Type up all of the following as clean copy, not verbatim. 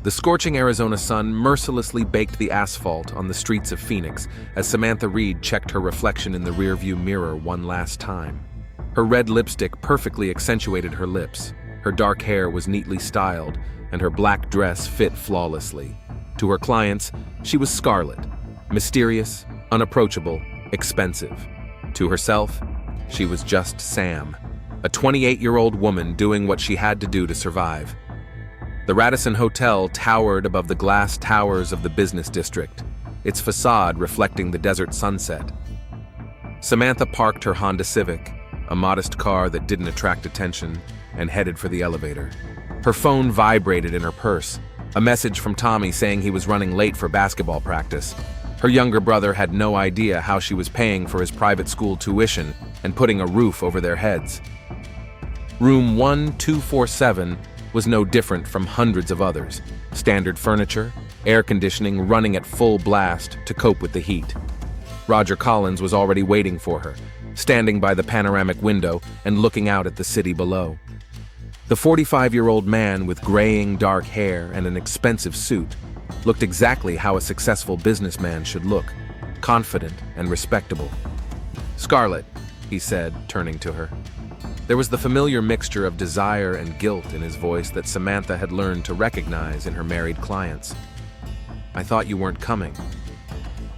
The scorching Arizona sun mercilessly baked the asphalt on the streets of Phoenix as Samantha Reed checked her reflection in the rearview mirror one last time. Her red lipstick perfectly accentuated her lips, her dark hair was neatly styled, and her black dress fit flawlessly. To her clients, she was Scarlet, mysterious, unapproachable, expensive. To herself, she was just Sam, a 28-year-old woman doing what she had to do to survive. The Radisson Hotel towered above the glass towers of the business district, its facade reflecting the desert sunset. Samantha parked her Honda Civic, a modest car that didn't attract attention, and headed for the elevator. Her phone vibrated in her purse, a message from Tommy saying he was running late for basketball practice. Her younger brother had no idea how she was paying for his private school tuition and putting a roof over their heads. Room 1247 was no different from hundreds of others. Standard furniture, air conditioning running at full blast to cope with the heat. Roger Collins was already waiting for her, standing by the panoramic window and looking out at the city below. The 45-year-old man with graying dark hair and an expensive suit looked exactly how a successful businessman should look, confident and respectable. "Scarlett," he said, turning to her. There was the familiar mixture of desire and guilt in his voice that Samantha had learned to recognize in her married clients. "I thought you weren't coming."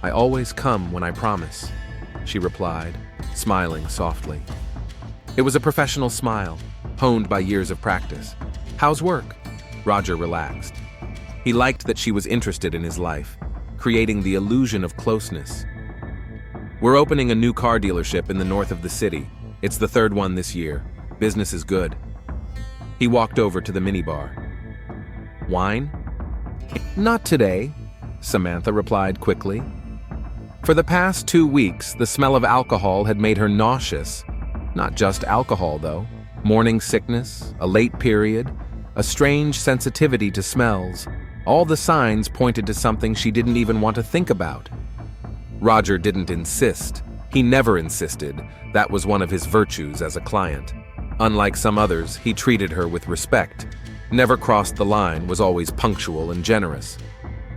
"I always come when I promise," she replied, smiling softly. It was a professional smile, honed by years of practice. "How's work?" Roger relaxed. He liked that she was interested in his life, creating the illusion of closeness. "We're opening a new car dealership in the north of the city. It's the third one this year. Business is good." He walked over to the minibar. "Wine?" "Not today," Samantha replied quickly. For the past 2 weeks, the smell of alcohol had made her nauseous. Not just alcohol, though. Morning sickness, a late period, a strange sensitivity to smells. All the signs pointed to something she didn't even want to think about. Roger didn't insist. He never insisted. That was one of his virtues as a client. Unlike some others, he treated her with respect. Never crossed the line, was always punctual and generous.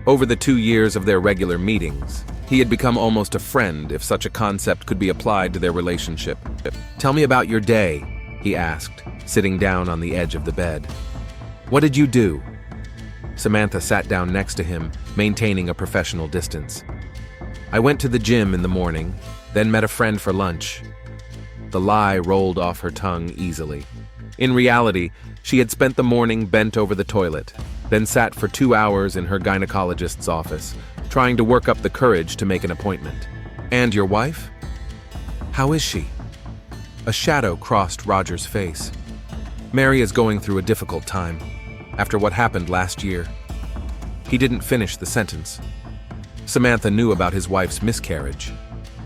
Over the 2 years of their regular meetings, he had become almost a friend, if such a concept could be applied to their relationship. "Tell me about your day," he asked, sitting down on the edge of the bed. "What did you do?" Samantha sat down next to him, maintaining a professional distance. "I went to the gym in the morning, then met a friend for lunch." The lie rolled off her tongue easily. In reality, she had spent the morning bent over the toilet, then sat for 2 hours in her gynecologist's office, trying to work up the courage to make an appointment. "And your wife? How is she?" A shadow crossed Roger's face. "Mary is going through a difficult time, after what happened last year." He didn't finish the sentence. Samantha knew about his wife's miscarriage.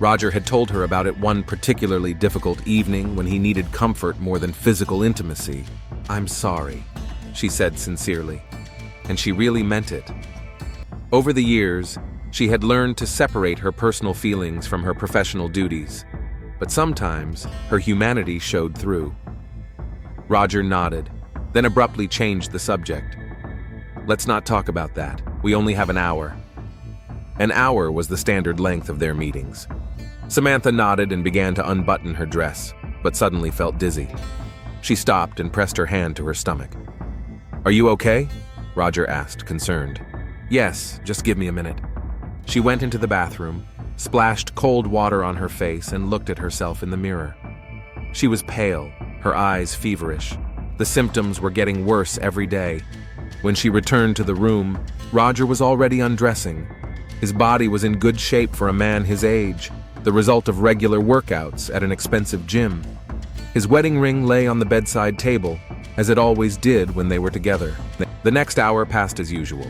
Roger had told her about it one particularly difficult evening when he needed comfort more than physical intimacy. "I'm sorry," she said sincerely, and she really meant it. Over the years, she had learned to separate her personal feelings from her professional duties, but sometimes her humanity showed through. Roger nodded, then abruptly changed the subject. "Let's not talk about that. We only have an hour." An hour was the standard length of their meetings. Samantha nodded and began to unbutton her dress, but suddenly felt dizzy. She stopped and pressed her hand to her stomach. "Are you okay?" Roger asked, concerned. "Yes, just give me a minute." She went into the bathroom, splashed cold water on her face, and looked at herself in the mirror. She was pale, her eyes feverish. The symptoms were getting worse every day. When she returned to the room, Roger was already undressing. His body was in good shape for a man his age, the result of regular workouts at an expensive gym. His wedding ring lay on the bedside table, as it always did when they were together. The next hour passed as usual.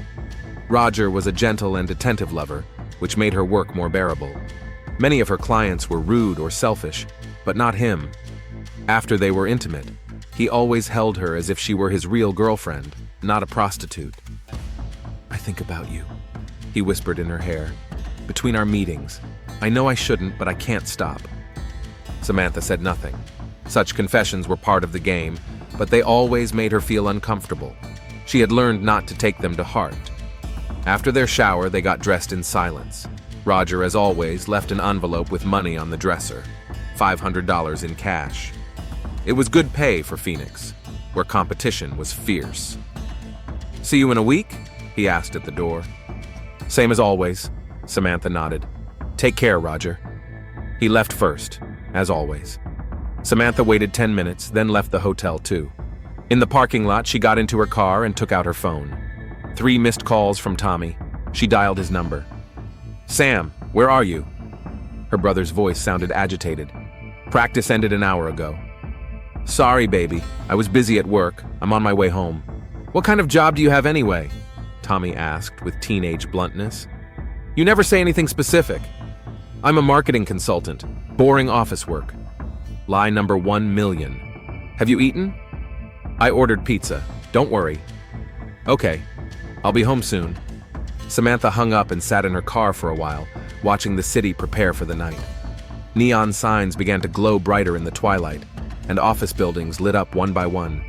Roger was a gentle and attentive lover, which made her work more bearable. Many of her clients were rude or selfish, but not him. After they were intimate, he always held her as if she were his real girlfriend, not a prostitute. "I think about you," he whispered in her hair. "Between our meetings. I know I shouldn't, but I can't stop." Samantha said nothing. Such confessions were part of the game, but they always made her feel uncomfortable. She had learned not to take them to heart. After their shower, they got dressed in silence. Roger, as always, left an envelope with money on the dresser, $500 in cash. It was good pay for Phoenix, where competition was fierce. "See you in a week?" he asked at the door. "Same as always," Samantha nodded. "Take care, Roger." He left first, as always. Samantha waited 10 minutes, then left the hotel too. In the parking lot, she got into her car and took out her phone. 3 missed calls from Tommy. She dialed his number. "Sam, where are you?" Her brother's voice sounded agitated. "Practice ended an hour ago." "Sorry, baby. I was busy at work. I'm on my way home." "What kind of job do you have anyway?" Tommy asked with teenage bluntness. "You never say anything specific." "I'm a marketing consultant. Boring office work." Lie number 1,000,000. "Have you eaten?" "I ordered pizza. Don't worry." "Okay. I'll be home soon." Samantha hung up and sat in her car for a while, watching the city prepare for the night. Neon signs began to glow brighter in the twilight, and office buildings lit up one by one.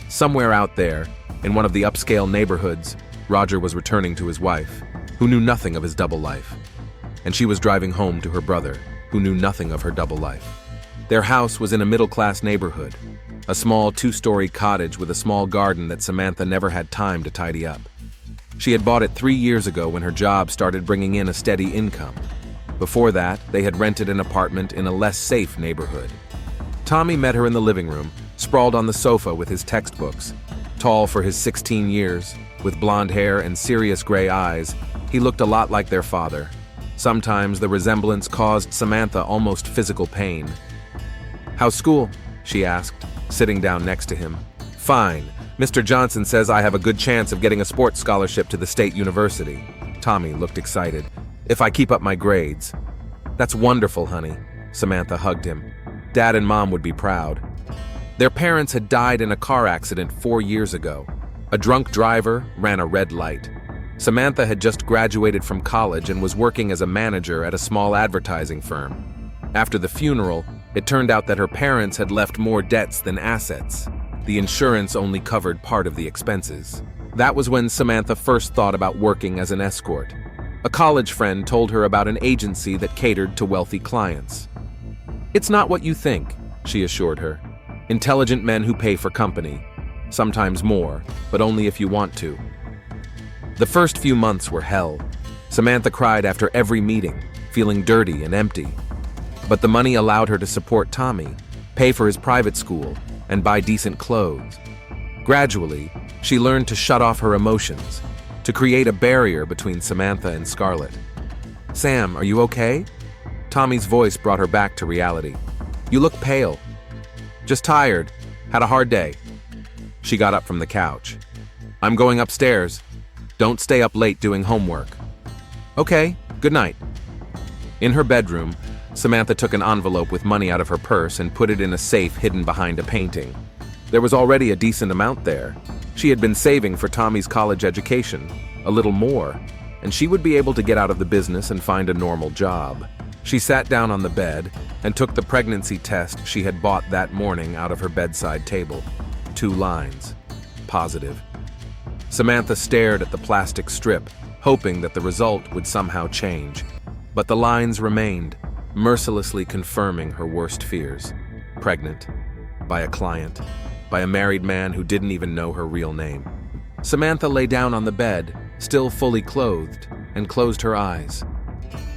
Somewhere out there, in one of the upscale neighborhoods, Roger was returning to his wife, who knew nothing of his double life. And she was driving home to her brother, who knew nothing of her double life. Their house was in a middle-class neighborhood, a small 2-story cottage with a small garden that Samantha never had time to tidy up. She had bought it 3 years ago when her job started bringing in a steady income. Before that, they had rented an apartment in a less safe neighborhood. Tommy met her in the living room, sprawled on the sofa with his textbooks. Tall for his 16 years, with blonde hair and serious gray eyes, he looked a lot like their father. Sometimes the resemblance caused Samantha almost physical pain. "How's school?" she asked, sitting down next to him. "Fine. Mr. Johnson says I have a good chance of getting a sports scholarship to the state university." Tommy looked excited. "If I keep up my grades." "That's wonderful, honey." Samantha hugged him. "Dad and Mom would be proud." Their parents had died in a car accident 4 years ago. A drunk driver ran a red light. Samantha had just graduated from college and was working as a manager at a small advertising firm. After the funeral, it turned out that her parents had left more debts than assets. The insurance only covered part of the expenses. That was when Samantha first thought about working as an escort. A college friend told her about an agency that catered to wealthy clients. "It's not what you think," she assured her. "Intelligent men who pay for company. Sometimes more, but only if you want to." The first few months were hell. Samantha cried after every meeting, feeling dirty and empty. But the money allowed her to support Tommy, pay for his private school, and buy decent clothes. Gradually, she learned to shut off her emotions, to create a barrier between Samantha and Scarlett. "Sam, are you okay?" Tommy's voice brought her back to reality. "You look pale." "Just tired. Had a hard day." She got up from the couch. "I'm going upstairs. Don't stay up late doing homework." "Okay, good night." In her bedroom, Samantha took an envelope with money out of her purse and put it in a safe hidden behind a painting. There was already a decent amount there. She had been saving for Tommy's college education, a little more, and she would be able to get out of the business and find a normal job. She sat down on the bed and took the pregnancy test she had bought that morning out of her bedside table. 2 lines. Positive. Samantha stared at the plastic strip, hoping that the result would somehow change. But the lines remained, mercilessly confirming her worst fears. Pregnant. By a client. By a married man who didn't even know her real name. Samantha lay down on the bed, still fully clothed, and closed her eyes.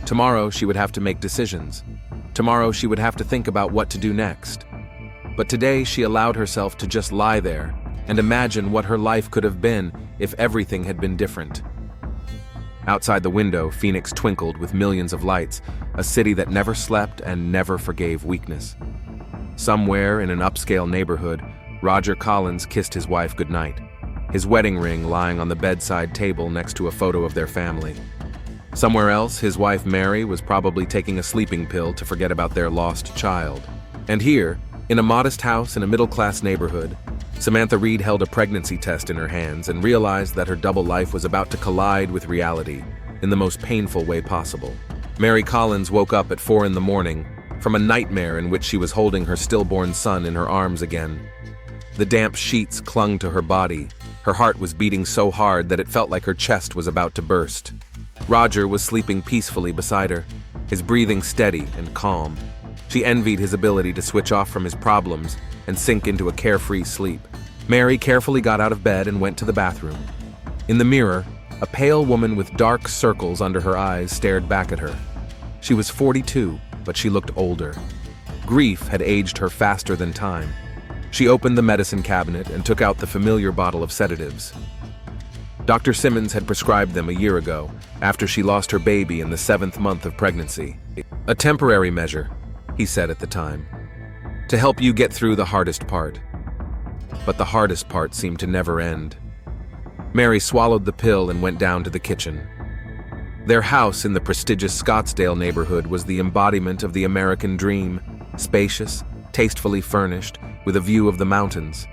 Tomorrow she would have to make decisions. Tomorrow she would have to think about what to do next. But today she allowed herself to just lie there and imagine what her life could have been if everything had been different. Outside the window, Phoenix twinkled with millions of lights, a city that never slept and never forgave weakness. Somewhere in an upscale neighborhood, Roger Collins kissed his wife goodnight, his wedding ring lying on the bedside table next to a photo of their family. Somewhere else, his wife Mary was probably taking a sleeping pill to forget about their lost child. And here, in a modest house in a middle-class neighborhood, Samantha Reed held a pregnancy test in her hands and realized that her double life was about to collide with reality in the most painful way possible. Mary Collins woke up at 4 a.m. from a nightmare in which she was holding her stillborn son in her arms again. The damp sheets clung to her body, Her heart was beating so hard that it felt like her chest was about to burst. Roger was sleeping peacefully beside her, his breathing steady and calm. She envied his ability to switch off from his problems and sink into a carefree sleep. Mary carefully got out of bed and went to the bathroom. In the mirror, a pale woman with dark circles under her eyes stared back at her. She was 42, but she looked older. Grief had aged her faster than time. She opened the medicine cabinet and took out the familiar bottle of sedatives. Dr. Simmons had prescribed them a year ago, after she lost her baby in the 7th month of pregnancy. A temporary measure, he said at the time, to help you get through the hardest part. But the hardest part seemed to never end. Mary swallowed the pill and went down to the kitchen. Their house in the prestigious Scottsdale neighborhood was the embodiment of the American dream, spacious, tastefully furnished, with a view of the mountains.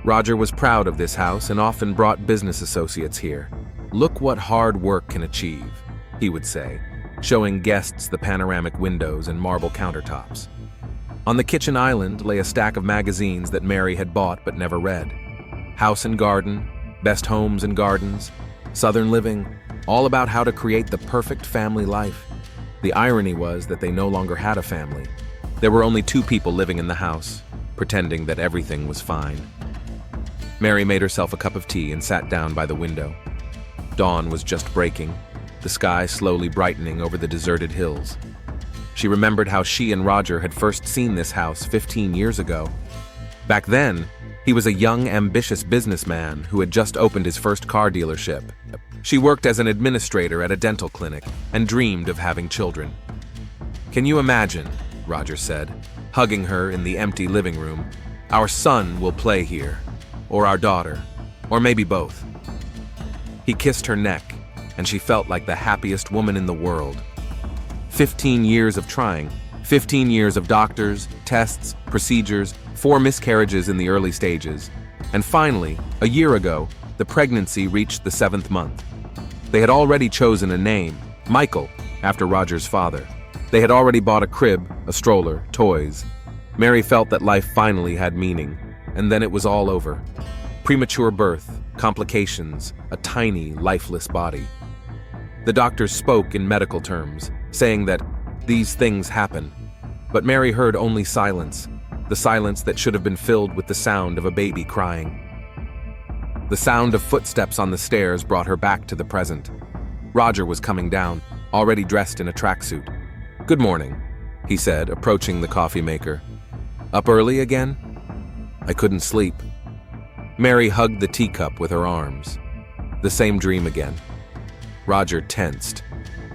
Roger was proud of this house and often brought business associates here. "Look what hard work can achieve," he would say, showing guests the panoramic windows and marble countertops. On the kitchen island lay a stack of magazines that Mary had bought but never read. House and Garden, Best Homes and Gardens, Southern Living, all about how to create the perfect family life. The irony was that they no longer had a family. There were only 2 people living in the house, pretending that everything was fine. Mary made herself a cup of tea and sat down by the window. Dawn was just breaking, the sky slowly brightening over the deserted hills. She remembered how she and Roger had first seen this house 15 years ago. Back then, he was a young, ambitious businessman who had just opened his first car dealership. She worked as an administrator at a dental clinic and dreamed of having children. "Can you imagine," Roger said, hugging her in the empty living room, "our son will play here, or our daughter, or maybe both." He kissed her neck, and she felt like the happiest woman in the world. 15 years of trying, 15 years of doctors, tests, procedures, 4 miscarriages in the early stages, and finally, a year ago, the pregnancy reached the 7th month. They had already chosen a name, Michael, after Roger's father. They had already bought a crib, a stroller, toys. Mary felt that life finally had meaning, and then it was all over. Premature birth, complications, a tiny, lifeless body. The doctors spoke in medical terms, saying that these things happen. But Mary heard only silence, the silence that should have been filled with the sound of a baby crying. The sound of footsteps on the stairs brought her back to the present. Roger was coming down, already dressed in a tracksuit. "Good morning," he said, approaching the coffee maker. "Up early again?" "I couldn't sleep." Mary hugged the teacup with her arms. The same dream again. Roger tensed.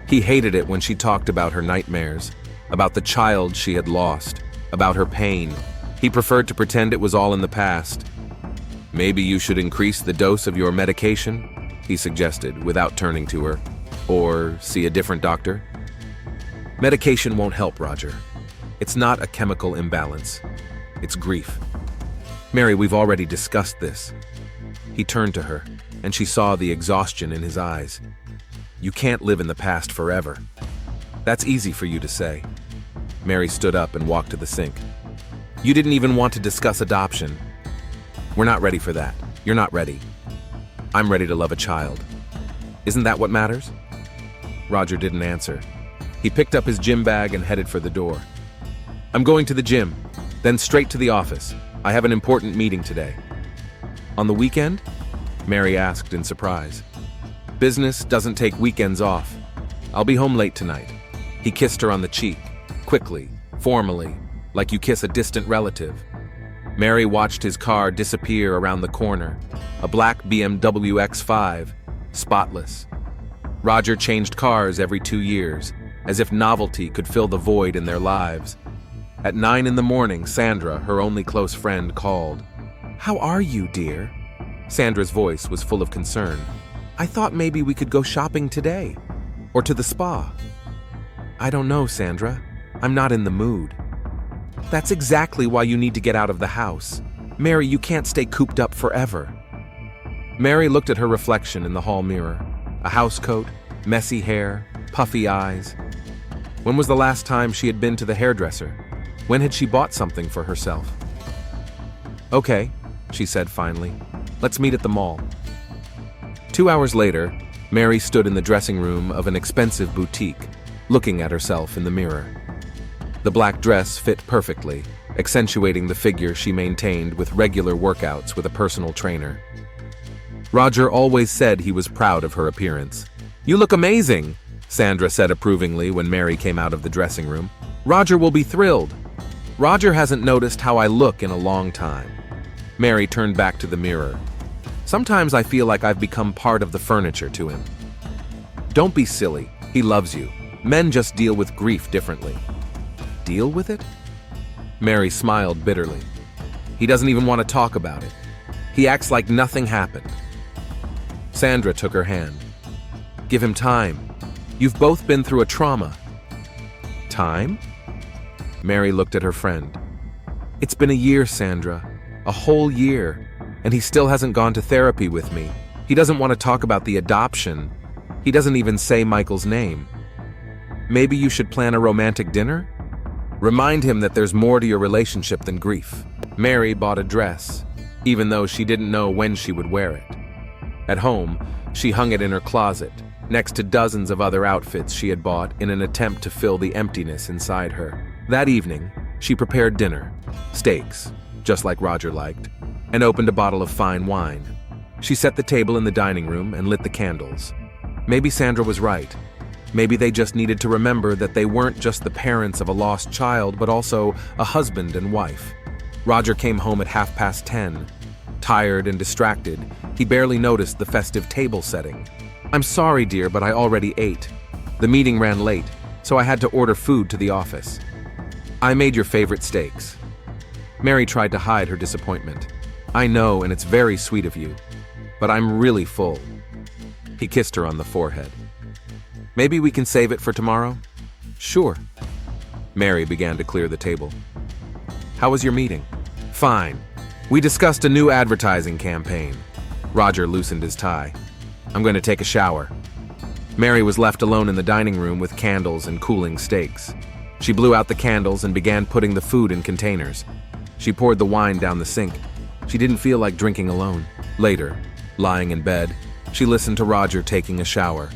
He hated it when she talked about her nightmares, about the child she had lost, about her pain. He preferred to pretend it was all in the past. "Maybe you should increase the dose of your medication," he suggested, without turning to her. "Or see a different doctor." "Medication won't help, Roger. It's not a chemical imbalance. It's grief." "Mary, we've already discussed this." He turned to her, and she saw the exhaustion in his eyes. "You can't live in the past forever." "That's easy for you to say." Mary stood up and walked to the sink. "You didn't even want to discuss adoption." "We're not ready for that. You're not ready. I'm ready to love a child. Isn't that what matters?" Roger didn't answer. He picked up his gym bag and headed for the door. "I'm going to the gym, then straight to the office. I have an important meeting today." "On the weekend?" Mary asked in surprise. "Business doesn't take weekends off. I'll be home late tonight." He kissed her on the cheek, quickly, formally, like you kiss a distant relative. Mary watched his car disappear around the corner, a black BMW X5, spotless. Roger changed cars every 2 years, as if novelty could fill the void in their lives. At 9 in the morning, Sandra, her only close friend, called. "How are you, dear?" Sandra's voice was full of concern. "I thought maybe we could go shopping today, or to the spa." "I don't know, Sandra. I'm not in the mood." "That's exactly why you need to get out of the house. Mary, you can't stay cooped up forever." Mary looked at her reflection in the hall mirror. A housecoat, messy hair, puffy eyes. When was the last time she had been to the hairdresser? When had she bought something for herself? "Okay," she said finally. Let's meet at the mall." 2 hours later, Mary stood in the dressing room of an expensive boutique, looking at herself in the mirror. The black dress fit perfectly, accentuating the figure she maintained with regular workouts with a personal trainer. Roger always said he was proud of her appearance. "You look amazing," Sandra said approvingly when Mary came out of the dressing room. "Roger will be thrilled." "Roger hasn't noticed how I look in a long time." Mary turned back to the mirror. "Sometimes I feel like I've become part of the furniture to him." "Don't be silly. He loves you. Men just deal with grief differently." "Deal with it?" Mary smiled bitterly. "He doesn't even want to talk about it. He acts like nothing happened." Sandra took her hand. "Give him time. You've both been through a trauma." "Time?" Mary looked at her friend. "It's been a year, Sandra. A whole year. And he still hasn't gone to therapy with me. He doesn't want to talk about the adoption. He doesn't even say Michael's name. Maybe you should plan a romantic dinner? Remind him that there's more to your relationship than grief." Mary bought a dress, even though she didn't know when she would wear it. At home, she hung it in her closet, next to dozens of other outfits she had bought in an attempt to fill the emptiness inside her. That evening, she prepared dinner, steaks, just like Roger liked, and opened a bottle of fine wine. She set the table in the dining room and lit the candles. Maybe Sandra was right. Maybe they just needed to remember that they weren't just the parents of a lost child, but also a husband and wife. Roger came home at 10:30. Tired and distracted, he barely noticed the festive table setting. "I'm sorry, dear, but I already ate. The meeting ran late, so I had to order food to the office. I made your favorite steaks." Mary tried to hide her disappointment. "I know, and it's very sweet of you, but I'm really full." He kissed her on the forehead. "Maybe we can save it for tomorrow?" "Sure." Mary began to clear the table. "How was your meeting?" "Fine. We discussed a new advertising campaign." Roger loosened his tie. "I'm going to take a shower." Mary was left alone in the dining room with candles and cooling steaks. She blew out the candles and began putting the food in containers. She poured the wine down the sink. She didn't feel like drinking alone. Later, lying in bed, she listened to Roger taking a shower.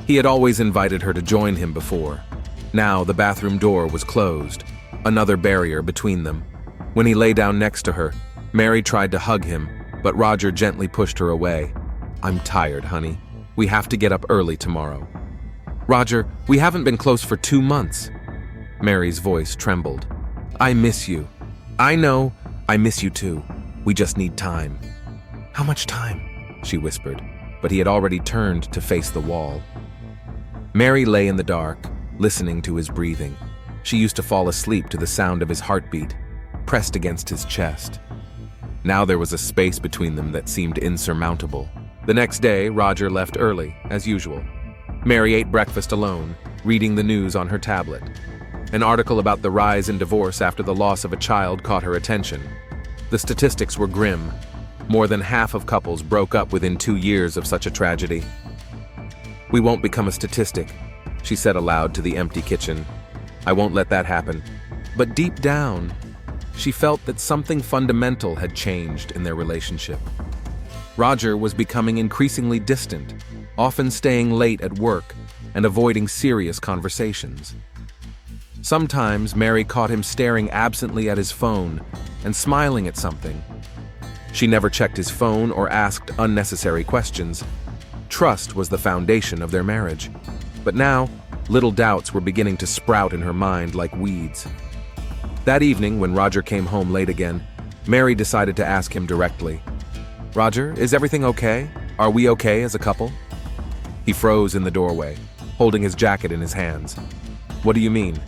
He had always invited her to join him before. Now the bathroom door was closed, another barrier between them. When he lay down next to her, Mary tried to hug him, but Roger gently pushed her away. "I'm tired, honey. We have to get up early tomorrow." "Roger, we haven't been close for 2 months." Mary's voice trembled. "I miss you." "I know. I miss you too. We just need time." "How much time?" she whispered, but he had already turned to face the wall. Mary lay in the dark, listening to his breathing. She used to fall asleep to the sound of his heartbeat, pressed against his chest. Now there was a space between them that seemed insurmountable. The next day, Roger left early, as usual. Mary ate breakfast alone, reading the news on her tablet. An article about the rise in divorce after the loss of a child caught her attention. The statistics were grim. More than half of couples broke up within 2 years of such a tragedy. "We won't become a statistic," she said aloud to the empty kitchen. "I won't let that happen." But deep down, she felt that something fundamental had changed in their relationship. Roger was becoming increasingly distant, often staying late at work and avoiding serious conversations. Sometimes Mary caught him staring absently at his phone and smiling at something. She never checked his phone or asked unnecessary questions. Trust was the foundation of their marriage. But now, little doubts were beginning to sprout in her mind like weeds. That evening, when Roger came home late again, Mary decided to ask him directly. "Roger, is everything okay? Are we okay as a couple?" He froze in the doorway, holding his jacket in his hands. "What do you mean?"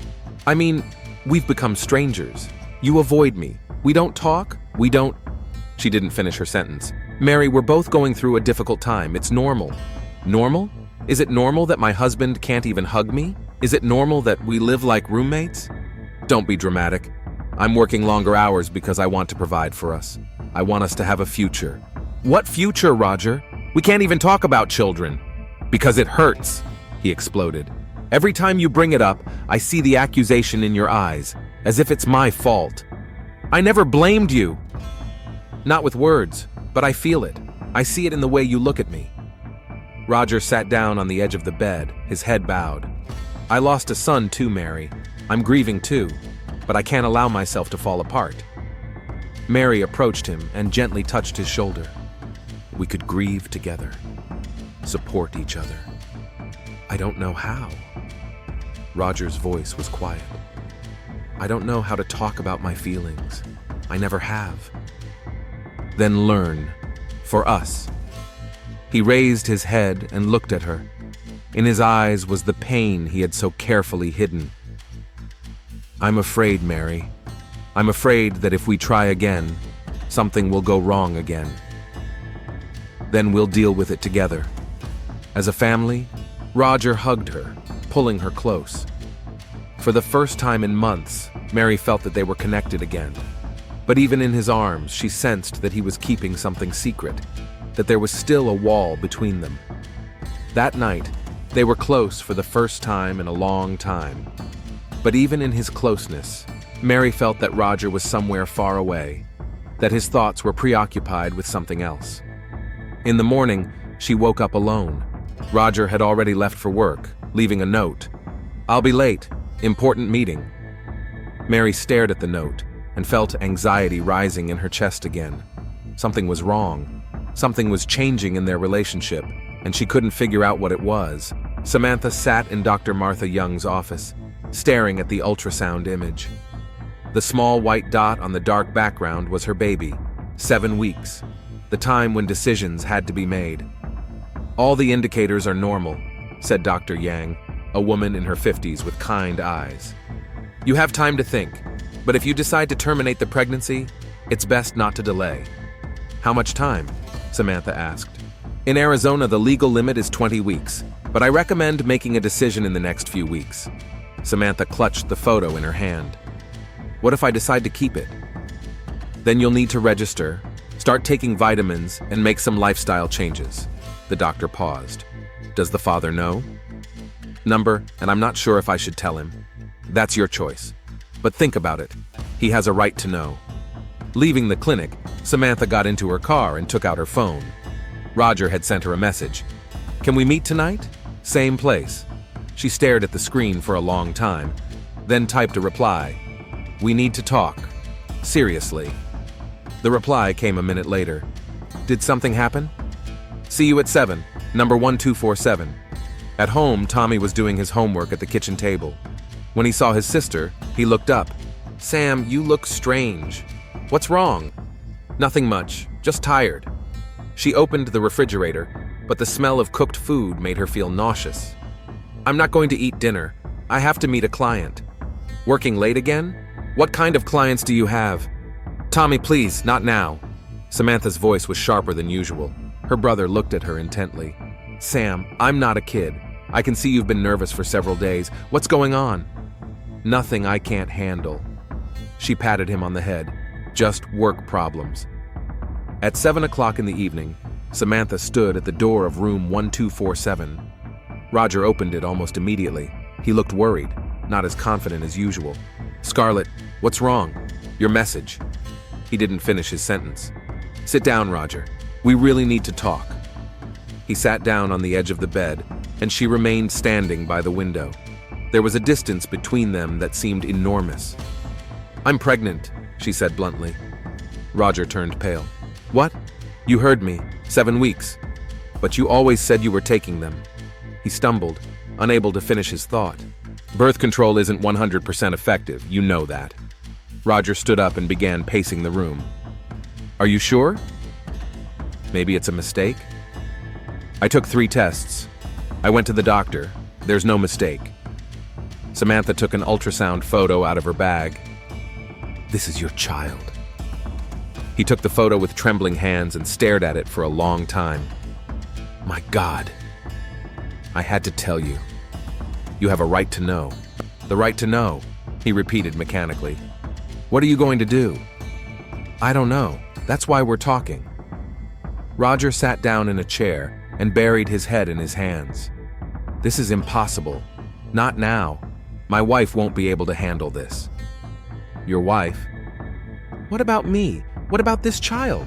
"I mean, we've become strangers. You avoid me. We don't talk. We don't—" She didn't finish her sentence. "Mary, we're both going through a difficult time. It's normal." "Normal? Is it normal that my husband can't even hug me? Is it normal that we live like roommates?" "Don't be dramatic. I'm working longer hours because I want to provide for us. I want us to have a future." "What future, Roger? We can't even talk about children." "Because it hurts," he exploded. "Every time you bring it up, I see the accusation in your eyes, as if it's my fault. I never blamed you." "Not with words, but I feel it. I see it in the way you look at me." Roger sat down on the edge of the bed, his head bowed. "I lost a son too, Mary. I'm grieving too, but I can't allow myself to fall apart." Mary approached him and gently touched his shoulder. "We could grieve together, support each other. I don't know how." Roger's voice was quiet. "I don't know how to talk about my feelings. I never have." "Then learn. For us." He raised his head and looked at her. In his eyes was the pain he had so carefully hidden. "I'm afraid, Mary. I'm afraid that if we try again, something will go wrong again. Then we'll deal with it together." As a family, Roger hugged her, pulling her close. For the first time in months, Mary felt that they were connected again. But even in his arms, she sensed that he was keeping something secret, that there was still a wall between them. That night, they were close for the first time in a long time. But even in his closeness, Mary felt that Roger was somewhere far away, that his thoughts were preoccupied with something else. In the morning, she woke up alone. Roger had already left for work, leaving a note. "I'll be late. Important meeting." Mary stared at the note and felt anxiety rising in her chest again. Something was wrong. Something was changing in their relationship, and she couldn't figure out what it was. Samantha sat in Dr. Martha Young's office, staring at the ultrasound image. The small white dot on the dark background was her baby, 7 weeks, the time when decisions had to be made. "All the indicators are normal," said Dr. Yang, a woman in her 50s with kind eyes. "You have time to think, but if you decide to terminate the pregnancy, it's best not to delay." "How much time?" Samantha asked. "In Arizona, the legal limit is 20 weeks, but I recommend making a decision in the next few weeks." Samantha clutched the photo in her hand. "What if I decide to keep it?" "Then you'll need to register, start taking vitamins, and make some lifestyle changes." The doctor paused. "Does the father know?" "Number, and I'm not sure if I should tell him." "That's your choice. But think about it. He has a right to know." Leaving the clinic, Samantha got into her car and took out her phone. Roger had sent her a message. "Can we meet tonight? Same place." She stared at the screen for a long time, then typed a reply. "We need to talk. Seriously." The reply came a minute later. "Did something happen?" "See you at 7, number 1247. At home, Tommy was doing his homework at the kitchen table. When he saw his sister, he looked up. "Sam, you look strange. What's wrong?" "Nothing much, just tired." She opened the refrigerator, but the smell of cooked food made her feel nauseous. "I'm not going to eat dinner. I have to meet a client." "Working late again? What kind of clients do you have?" "Tommy, please, not now." Samantha's voice was sharper than usual. Her brother looked at her intently. "Sam, I'm not a kid. I can see you've been nervous for several days. What's going on?" "Nothing I can't handle." She patted him on the head. "Just work problems." At 7 o'clock in the evening, Samantha stood at the door of room 1247. Roger opened it almost immediately. He looked worried, not as confident as usual. "Scarlett, what's wrong?" "Your message." He didn't finish his sentence. "Sit down, Roger. We really need to talk." He sat down on the edge of the bed, and she remained standing by the window. There was a distance between them that seemed enormous. "I'm pregnant," she said bluntly. Roger turned pale. "What? You heard me. 7 weeks. But you always said you were taking them." He stumbled, unable to finish his thought. "Birth control isn't 100% effective, you know that." Roger stood up and began pacing the room. "Are you sure? Maybe it's a mistake?" "I took 3 tests. I went to the doctor. There's no mistake." Samantha took an ultrasound photo out of her bag. "This is your child." He took the photo with trembling hands and stared at it for a long time. "My God. I had to tell you. You have a right to know." "The right to know," he repeated mechanically. "What are you going to do?" "I don't know. That's why we're talking." Roger sat down in a chair and buried his head in his hands. "This is impossible. Not now. My wife won't be able to handle this." "Your wife? What about me? What about this child?"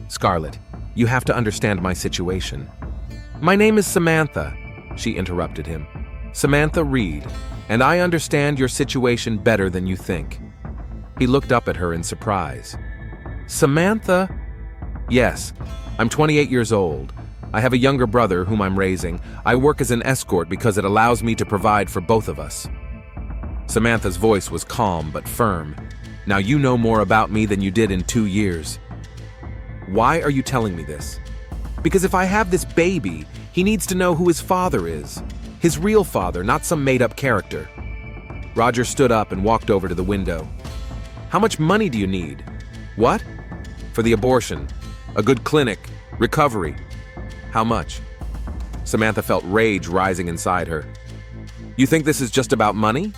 "Scarlett, You have to understand my situation. My name is Samantha, she interrupted him. Samantha Reed, and I understand your situation better than you think. He looked up at her in surprise. Samantha? Yes, I'm 28 years old. I have a younger brother whom I'm raising. I work as an escort because it allows me to provide for both of us. Samantha's voice was calm but firm. Now you know more about me than you did in 2 years. Why are you telling me this? Because if I have this baby, he needs to know who his father is. His real father, not some made-up character. Roger stood up and walked over to the window. How much money do you need? What? For the abortion. A good clinic. Recovery. How much? Samantha felt rage rising inside her. You think this is just about money?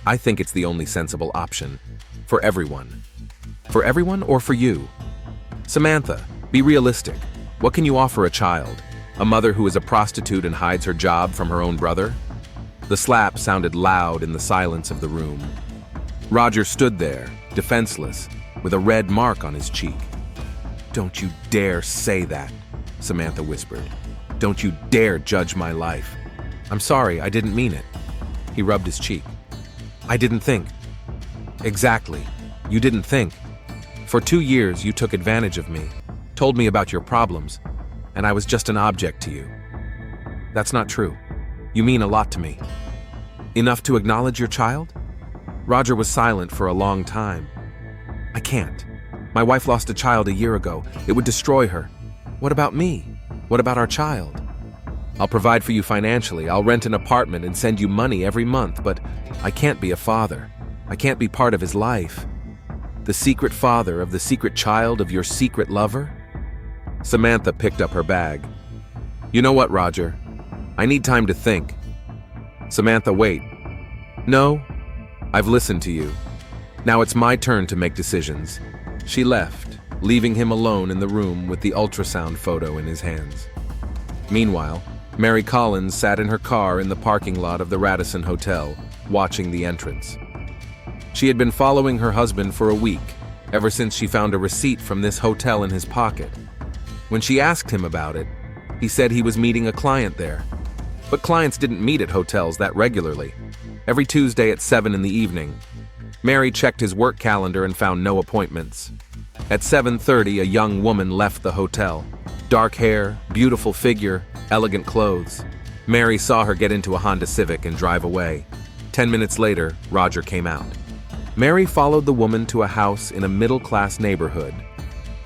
I think it's the only sensible option. For everyone. For everyone or for you? Samantha, be realistic. What can you offer a child? A mother who is a prostitute and hides her job from her own brother? The slap sounded loud in the silence of the room. Roger stood there, defenseless, with a red mark on his cheek. Don't you dare say that, Samantha whispered. Don't you dare judge my life. I'm sorry, I didn't mean it. He rubbed his cheek. I didn't think. Exactly, you didn't think. For 2 years, you took advantage of me, told me about your problems, and I was just an object to you. That's not true. You mean a lot to me. Enough to acknowledge your child? Roger was silent for a long time. I can't. My wife lost a child a year ago. It would destroy her. What about me? What about our child? I'll provide for you financially. I'll rent an apartment and send you money every month, but I can't be a father. I can't be part of his life. The secret father of the secret child of your secret lover? Samantha picked up her bag. You know what, Roger? I need time to think. Samantha, wait. No, I've listened to you. Now it's my turn to make decisions. She left, leaving him alone in the room with the ultrasound photo in his hands. Meanwhile, Mary Collins sat in her car in the parking lot of the Radisson Hotel, watching the entrance. She had been following her husband for a week, ever since she found a receipt from this hotel in his pocket. When she asked him about it, he said he was meeting a client there. But clients didn't meet at hotels that regularly. Every Tuesday at 7 in the evening. Mary checked his work calendar and found no appointments. At 7:30, a young woman left the hotel. Dark hair, beautiful figure, elegant clothes. Mary saw her get into a Honda Civic and drive away. 10 minutes later, Roger came out. Mary followed the woman to a house in a middle-class neighborhood.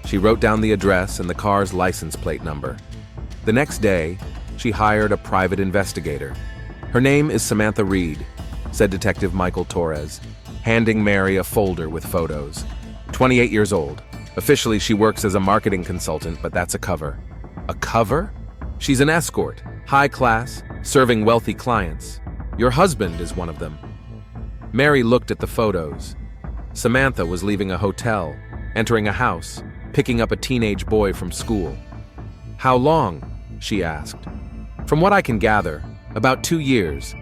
She wrote down the address and the car's license plate number. The next day, she hired a private investigator. Her name is Samantha Reed, said Detective Michael Torres, handing Mary a folder with photos. 28 years old. Officially, she works as a marketing consultant, but that's a cover. A cover? She's an escort, high class, serving wealthy clients. Your husband is one of them. Mary looked at the photos. Samantha was leaving a hotel, entering a house, picking up a teenage boy from school. How long? She asked. From what I can gather, about 2 years.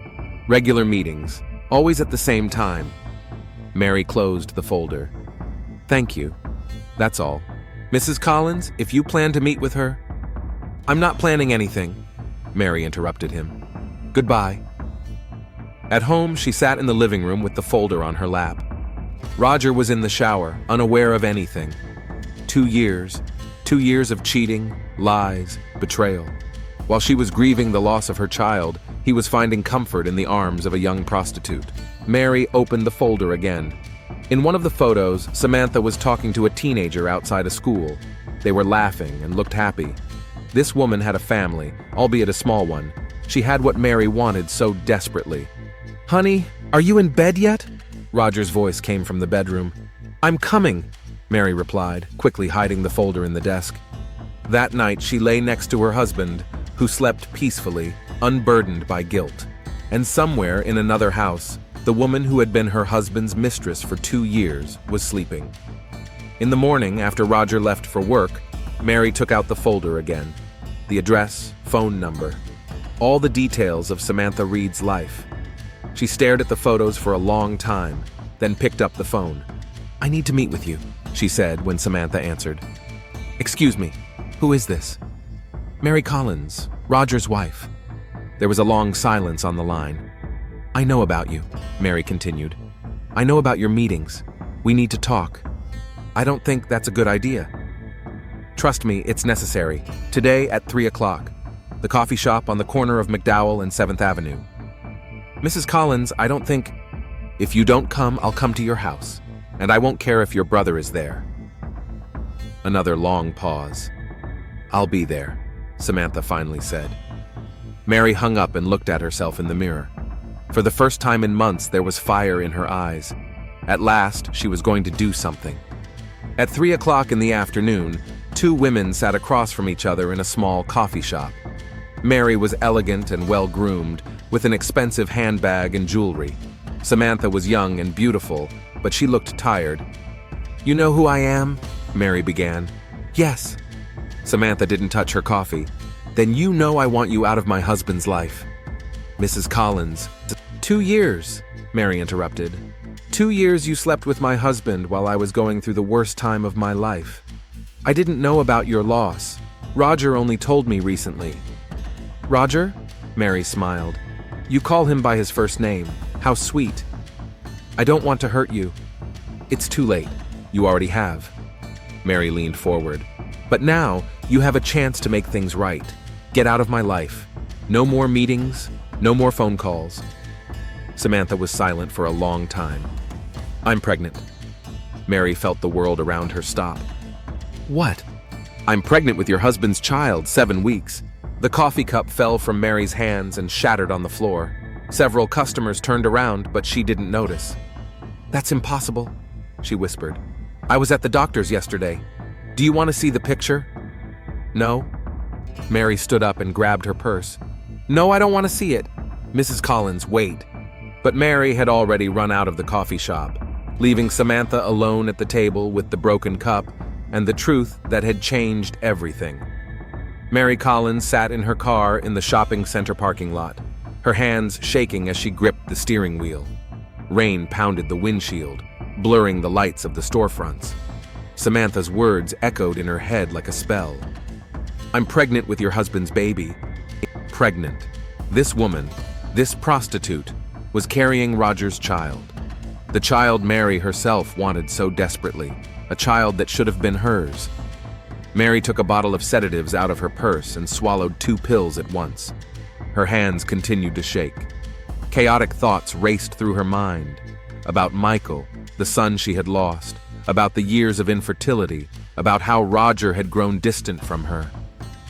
Regular meetings, always at the same time. Mary closed the folder. Thank you. That's all. Mrs. Collins, if you plan to meet with her... I'm not planning anything, Mary interrupted him. Goodbye. At home, she sat in the living room with the folder on her lap. Roger was in the shower, unaware of anything. 2 years. 2 years of cheating, lies, betrayal. While she was grieving the loss of her child, he was finding comfort in the arms of a young prostitute. Mary opened the folder again. In one of the photos, Samantha was talking to a teenager outside a school. They were laughing and looked happy. This woman had a family, albeit a small one. She had what Mary wanted so desperately. Honey, are you in bed yet? Roger's voice came from the bedroom. I'm coming, Mary replied, quickly hiding the folder in the desk. That night, she lay next to her husband, who slept peacefully, unburdened by guilt. And somewhere in another house, the woman who had been her husband's mistress for 2 years was sleeping. In the morning, after Roger left for work, Mary took out the folder again. The address, phone number, all the details of Samantha Reed's life. She stared at the photos for a long time, then picked up the phone. I need to meet with you, she said when Samantha answered. Excuse me, Who is this? Mary Collins, Roger's wife. There was a long silence on the line. I know about you, Mary continued. I know about your meetings. We need to talk. I don't think that's a good idea. Trust me, it's necessary. Today at 3 o'clock. The coffee shop on the corner of McDowell and 7th Avenue. Mrs. Collins, I don't think... If you don't come, I'll come to your house. And I won't care if your brother is there. Another long pause. I'll be there, Samantha finally said. Mary hung up and looked at herself in the mirror. For the first time in months, there was fire in her eyes. At last, she was going to do something. At 3 o'clock in the afternoon, two women sat across from each other in a small coffee shop. Mary was elegant and well-groomed, with an expensive handbag and jewelry. Samantha was young and beautiful, but she looked tired. You know who I am? Mary began. Yes. Samantha didn't touch her coffee. Then you know I want you out of my husband's life. Mrs. Collins. 2 years, Mary interrupted. 2 years you slept with my husband while I was going through the worst time of my life. I didn't know about your loss. Roger only told me recently. Roger? Mary smiled. You call him by his first name. How sweet. I don't want to hurt you. It's too late. You already have. Mary leaned forward. But now, you have a chance to make things right. Get out of my life. No more meetings, no more phone calls. Samantha was silent for a long time. I'm pregnant. Mary felt the world around her stop. What? I'm pregnant with your husband's child, 7 weeks. The coffee cup fell from Mary's hands and shattered on the floor. Several customers turned around, but she didn't notice. That's impossible, she whispered. I was at the doctor's yesterday. Do you want to see the picture? No? Mary stood up and grabbed her purse. No, I don't want to see it. Mrs. Collins, wait. But Mary had already run out of the coffee shop, leaving Samantha alone at the table with the broken cup and the truth that had changed everything. Mary Collins sat in her car in the shopping center parking lot, her hands shaking as she gripped the steering wheel. Rain pounded the windshield, blurring the lights of the storefronts. Samantha's words echoed in her head like a spell. I'm pregnant with your husband's baby. Pregnant. This woman, this prostitute, was carrying Roger's child. The child Mary herself wanted so desperately, a child that should have been hers. Mary took a bottle of sedatives out of her purse and swallowed 2 pills at once. Her hands continued to shake. Chaotic thoughts raced through her mind about Michael, the son she had lost, about the years of infertility, about how Roger had grown distant from her.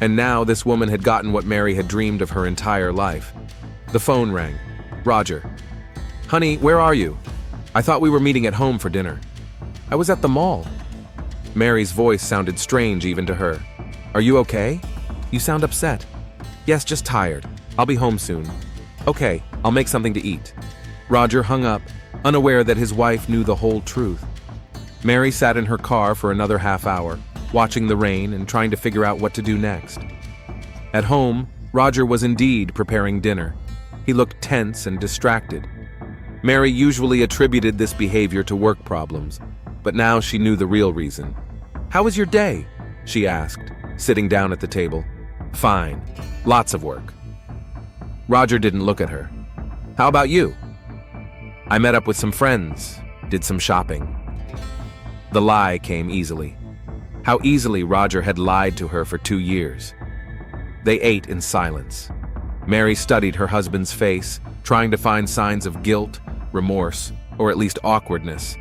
And now this woman had gotten what Mary had dreamed of her entire life. The phone rang. Roger. Honey, where are you? I thought we were meeting at home for dinner. I was at the mall. Mary's voice sounded strange even to her. Are you okay? You sound upset. Yes, just tired. I'll be home soon. Okay, I'll make something to eat. Roger hung up, unaware that his wife knew the whole truth. Mary sat in her car for another half hour, watching the rain and trying to figure out what to do next. At home, Roger was indeed preparing dinner. He looked tense and distracted. Mary usually attributed this behavior to work problems, but now she knew the real reason. How was your day? She asked, sitting down at the table. Fine. Lots of work. Roger didn't look at her. How about you? I met up with some friends, did some shopping. The lie came easily. How easily Roger had lied to her for 2 years. They ate in silence. Mary studied her husband's face, trying to find signs of guilt, remorse, or at least awkwardness.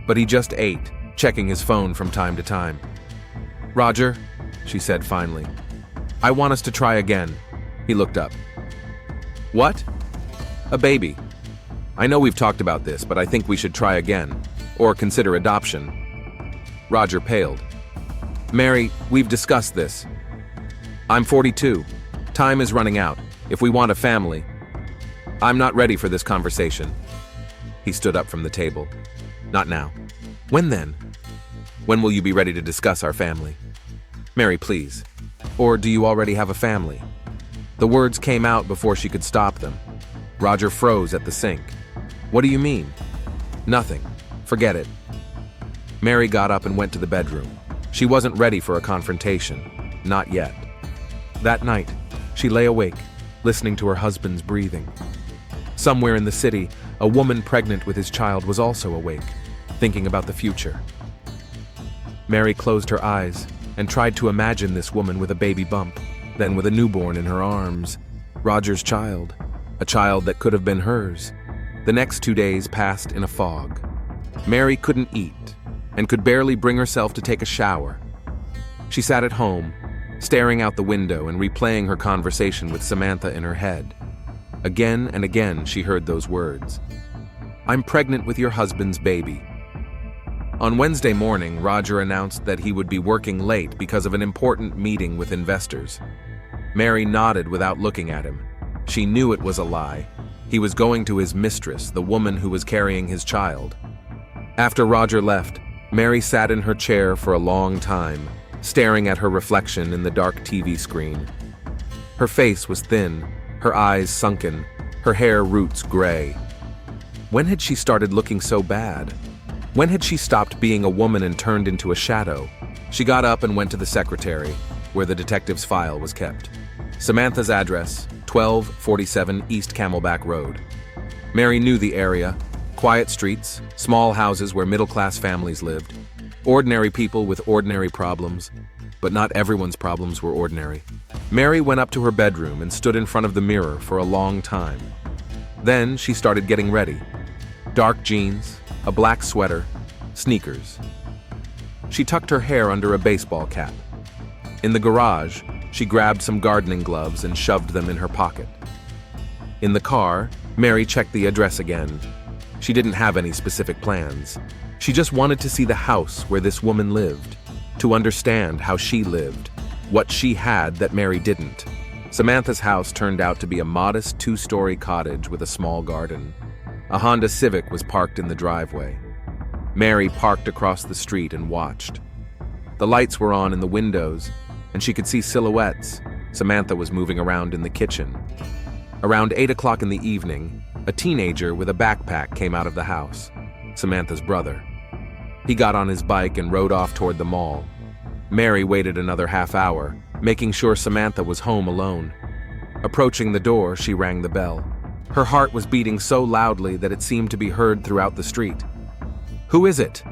But he just ate, checking his phone from time to time. Roger, she said finally, I want us to try again. He looked up. What? A baby. I know we've talked about this, but I think we should try again, or consider adoption. Roger paled. Mary, we've discussed this. I'm 42. Time is running out. If we want a family, I'm not ready for this conversation. He stood up from the table. Not now. When then? When will you be ready to discuss our family? Mary, please. Or do you already have a family? The words came out before she could stop them. Roger froze at the sink. What do you mean? Nothing. Forget it. Mary got up and went to the bedroom. She wasn't ready for a confrontation. Not yet. That night, she lay awake, listening to her husband's breathing. Somewhere in the city, a woman pregnant with his child was also awake, thinking about the future. Mary closed her eyes and tried to imagine this woman with a baby bump, then with a newborn in her arms, Roger's child, a child that could have been hers. The next 2 days passed in a fog. Mary couldn't eat and could barely bring herself to take a shower. She sat at home, staring out the window and replaying her conversation with Samantha in her head. Again and again she heard those words. "I'm pregnant with your husband's baby." On Wednesday morning, Roger announced that he would be working late because of an important meeting with investors. Mary nodded without looking at him. She knew it was a lie. He was going to his mistress, the woman who was carrying his child. After Roger left, Mary sat in her chair for a long time, staring at her reflection in the dark TV screen. Her face was thin, her eyes sunken, her hair roots gray. When had she started looking so bad? When had she stopped being a woman and turned into a shadow? She got up and went to the secretary, where the detective's file was kept. Samantha's address, 1247 East Camelback Road. Mary knew the area. Quiet streets, small houses where middle-class families lived. Ordinary people with ordinary problems. But not everyone's problems were ordinary. Mary went up to her bedroom and stood in front of the mirror for a long time. Then she started getting ready. Dark jeans, a black sweater, sneakers. She tucked her hair under a baseball cap. In the garage, she grabbed some gardening gloves and shoved them in her pocket. In the car, Mary checked the address again. She didn't have any specific plans. She just wanted to see the house where this woman lived, to understand how she lived, what she had that Mary didn't. Samantha's house turned out to be a modest 2-story cottage with a small garden. A Honda Civic was parked in the driveway. Mary parked across the street and watched. The lights were on in the windows, and she could see silhouettes. Samantha was moving around in the kitchen. Around 8 o'clock in the evening, a teenager with a backpack came out of the house, Samantha's brother. He got on his bike and rode off toward the mall. Mary waited another half hour, making sure Samantha was home alone. Approaching the door, she rang the bell. Her heart was beating so loudly that it seemed to be heard throughout the street. "Who is it?"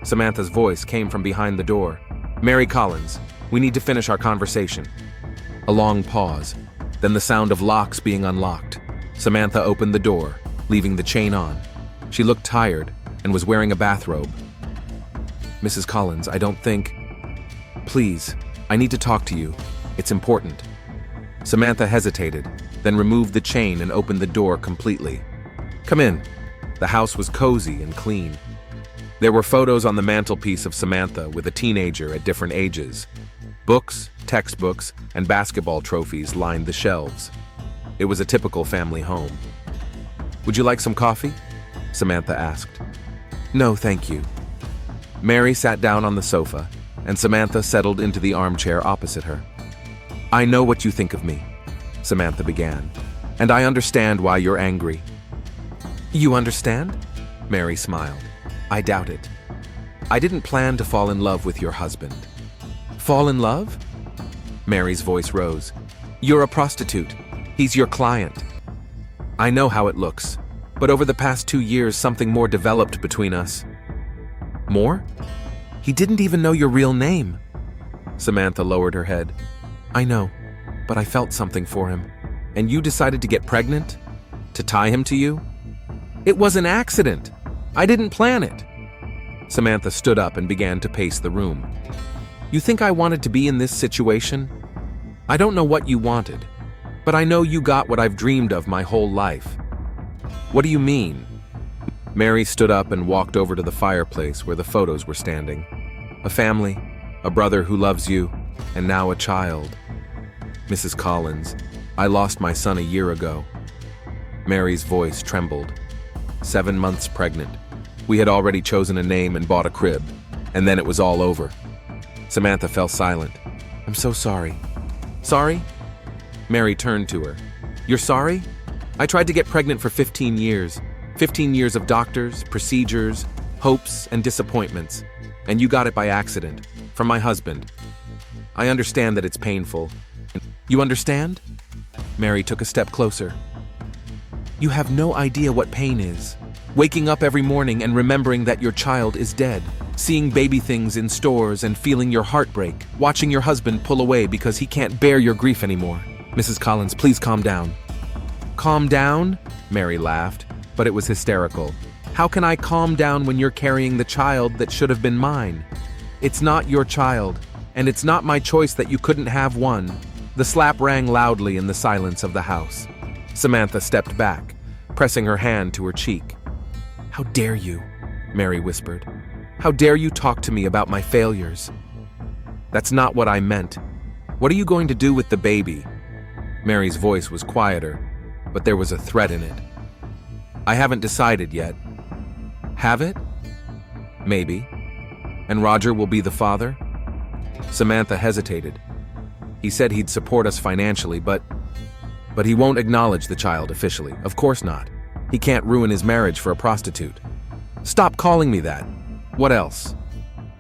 Samantha's voice came from behind the door. "Mary Collins, we need to finish our conversation." A long pause, then the sound of locks being unlocked. Samantha opened the door, leaving the chain on. She looked tired and was wearing a bathrobe. "Mrs. Collins, I don't think..." "Please, I need to talk to you. It's important." Samantha hesitated, then removed the chain and opened the door completely. "Come in." The house was cozy and clean. There were photos on the mantelpiece of Samantha with a teenager at different ages. Books, textbooks, and basketball trophies lined the shelves. It was a typical family home. "Would you like some coffee?" Samantha asked. "No, thank you." Mary sat down on the sofa, and Samantha settled into the armchair opposite her. "I know what you think of me," Samantha began, "and I understand why you're angry." "You understand?" Mary smiled. "I doubt it. I didn't plan to fall in love with your husband." "Fall in love?" Mary's voice rose. "You're a prostitute. He's your client." "I know how it looks, but over the past 2 years something more developed between us." "More? He didn't even know your real name." Samantha lowered her head. "I know, but I felt something for him. And you decided to get pregnant? To tie him to you?" "It was an accident. I didn't plan it." Samantha stood up and began to pace the room. "You think I wanted to be in this situation? I don't know what you wanted, but I know you got what I've dreamed of my whole life." "What do you mean?" Mary stood up and walked over to the fireplace where the photos were standing. A family, a brother who loves you, and now a child. "Mrs. Collins, I lost my son a year ago." Mary's voice trembled. 7 months pregnant. We had already chosen a name and bought a crib, and then it was all over. Samantha fell silent. "I'm so sorry." "Sorry?" Mary turned to her. "You're sorry? I tried to get pregnant for 15 years. 15 years of doctors, procedures, hopes, and disappointments. And you got it by accident, from my husband. I understand that it's painful. You understand? Mary took a step closer. You have no idea what pain is. Waking up every morning and remembering that your child is dead. Seeing baby things in stores and feeling your heart break. Watching your husband pull away because he can't bear your grief anymore. Mrs. Collins, please calm down. Calm down? Mary laughed, but it was hysterical. How can I calm down when you're carrying the child that should have been mine? It's not your child, and it's not my choice that you couldn't have one. The slap rang loudly in the silence of the house. Samantha stepped back, pressing her hand to her cheek. How dare you? Mary whispered. How dare you talk to me about my failures? That's not what I meant. What are you going to do with the baby? Mary's voice was quieter, but there was a threat in it. I haven't decided yet. Have it? Maybe. And Roger will be the father? Samantha hesitated. He said he'd support us financially, but he won't acknowledge the child officially. Of course not. He can't ruin his marriage for a prostitute. Stop calling me that. What else?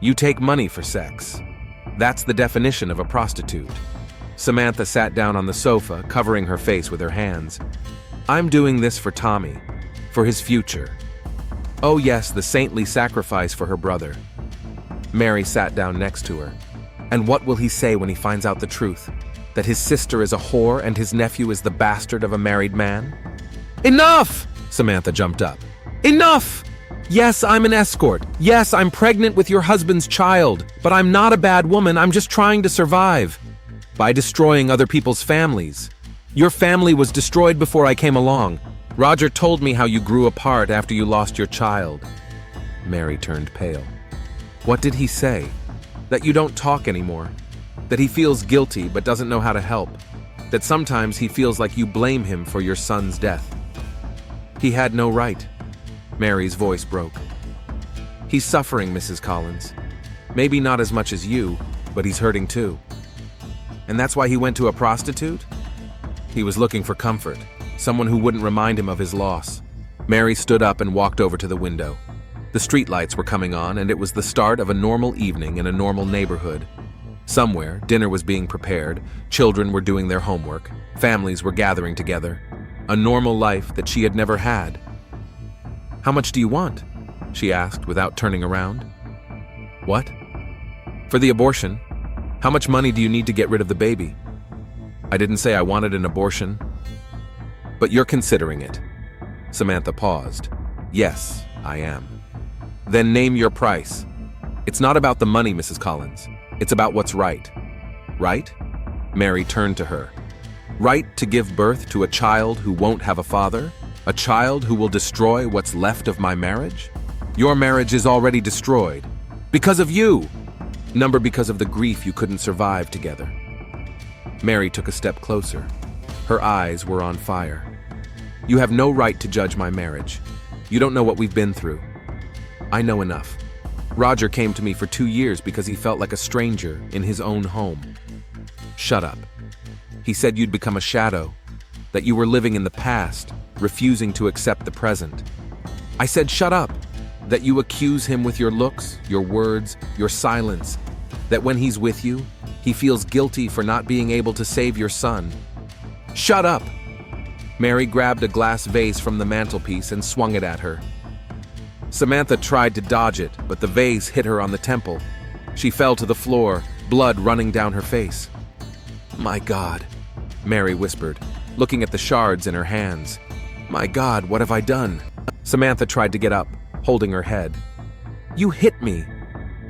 You take money for sex. That's the definition of a prostitute. Samantha sat down on the sofa, covering her face with her hands. I'm doing this for Tommy, for his future. Oh yes, the saintly sacrifice for her brother. Mary sat down next to her. And what will he say when he finds out the truth? That his sister is a whore and his nephew is the bastard of a married man? Enough! Samantha jumped up. Enough! Yes, I'm an escort. Yes, I'm pregnant with your husband's child. But I'm not a bad woman, I'm just trying to survive. By destroying other people's families. Your family was destroyed before I came along. Roger told me how you grew apart after you lost your child. Mary turned pale. What did he say? That you don't talk anymore. That he feels guilty but doesn't know how to help. That sometimes he feels like you blame him for your son's death. He had no right. Mary's voice broke. He's suffering, Mrs. Collins. Maybe not as much as you, but he's hurting too. And that's why he went to a prostitute? He was looking for comfort, someone who wouldn't remind him of his loss. Mary stood up and walked over to the window. The streetlights were coming on, and it was the start of a normal evening in a normal neighborhood. Somewhere, dinner was being prepared, children were doing their homework, families were gathering together. A normal life that she had never had. How much do you want? She asked without turning around. What? For the abortion. How much money do you need to get rid of the baby? I didn't say I wanted an abortion. But you're considering it. Samantha paused. Yes, I am. Then name your price. It's not about the money, Mrs. Collins. It's about what's right. Right? Mary turned to her. Right to give birth to a child who won't have a father? A child who will destroy what's left of my marriage? Your marriage is already destroyed. Because of you! Because of the grief you couldn't survive together. Mary took a step closer. Her eyes were on fire. You have no right to judge my marriage. You don't know what we've been through. I know enough. Roger came to me for 2 years because he felt like a stranger in his own home. Shut up. He said you'd become a shadow, that you were living in the past, refusing to accept the present. I said shut up, that you accuse him with your looks, your words, your silence, that when he's with you, he feels guilty for not being able to save your son. Shut up! Mary grabbed a glass vase from the mantelpiece and swung it at her. Samantha tried to dodge it, but the vase hit her on the temple. She fell to the floor, blood running down her face. My God, Mary whispered, looking at the shards in her hands. My God, what have I done? Samantha tried to get up, holding her head. You hit me.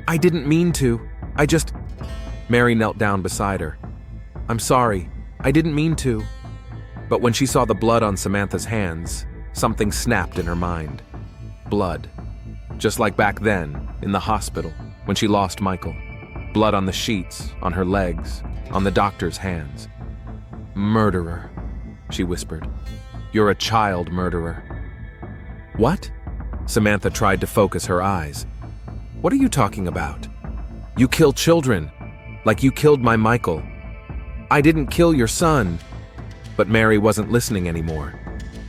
I didn't mean to. Mary knelt down beside her. I'm sorry. I didn't mean to. But when she saw the blood on Samantha's hands, something snapped in her mind. Blood. Just like back then, in the hospital, when she lost Michael. Blood on the sheets, on her legs, on the doctor's hands. Murderer, she whispered. You're a child murderer. What? Samantha tried to focus her eyes. What are you talking about? You kill children, like you killed my Michael. I didn't kill your son. But Mary wasn't listening anymore.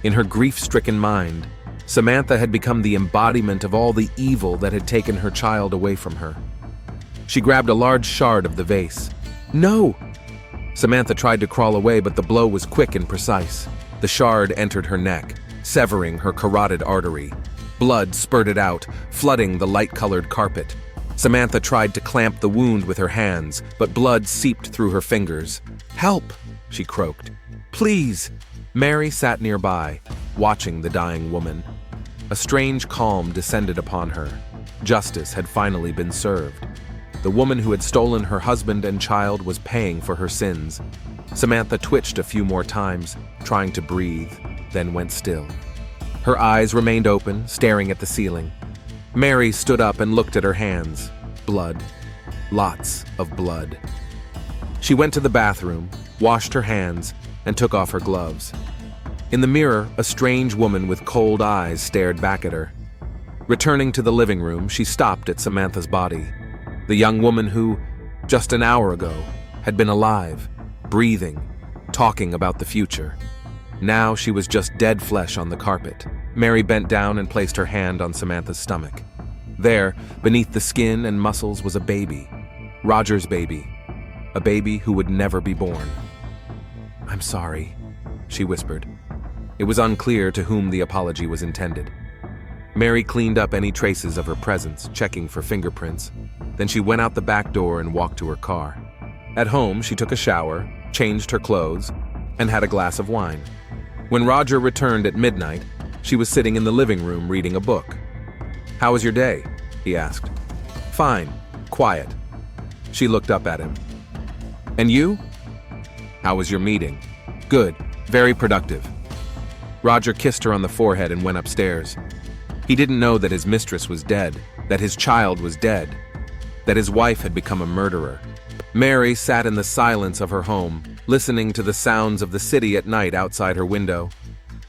In her grief-stricken mind, Samantha had become the embodiment of all the evil that had taken her child away from her. She grabbed a large shard of the vase. No! Samantha tried to crawl away, but the blow was quick and precise. The shard entered her neck, severing her carotid artery. Blood spurted out, flooding the light-colored carpet. Samantha tried to clamp the wound with her hands, but blood seeped through her fingers. "Help!" she croaked. "Please!" Mary sat nearby, watching the dying woman. A strange calm descended upon her. Justice had finally been served. The woman who had stolen her husband and child was paying for her sins. Samantha twitched a few more times, trying to breathe, then went still. Her eyes remained open, staring at the ceiling. Mary stood up and looked at her hands. Blood. Lots of blood. She went to the bathroom, washed her hands, and took off her gloves. In the mirror, a strange woman with cold eyes stared back at her. Returning to the living room, she stopped at Samantha's body. The young woman who, just an hour ago, had been alive, breathing, talking about the future. Now she was just dead flesh on the carpet. Mary bent down and placed her hand on Samantha's stomach. There, beneath the skin and muscles, was a baby. Roger's baby. A baby who would never be born. "I'm sorry," she whispered. It was unclear to whom the apology was intended. Mary cleaned up any traces of her presence, checking for fingerprints. Then she went out the back door and walked to her car. At home, she took a shower, changed her clothes, and had a glass of wine. When Roger returned at midnight, she was sitting in the living room reading a book. "How was your day?" he asked. "Fine. Quiet." She looked up at him. "And you?" "How was your meeting?" "Good. Very productive." Roger kissed her on the forehead and went upstairs. He didn't know that his mistress was dead, that his child was dead, that his wife had become a murderer. Mary sat in the silence of her home, listening to the sounds of the city at night outside her window.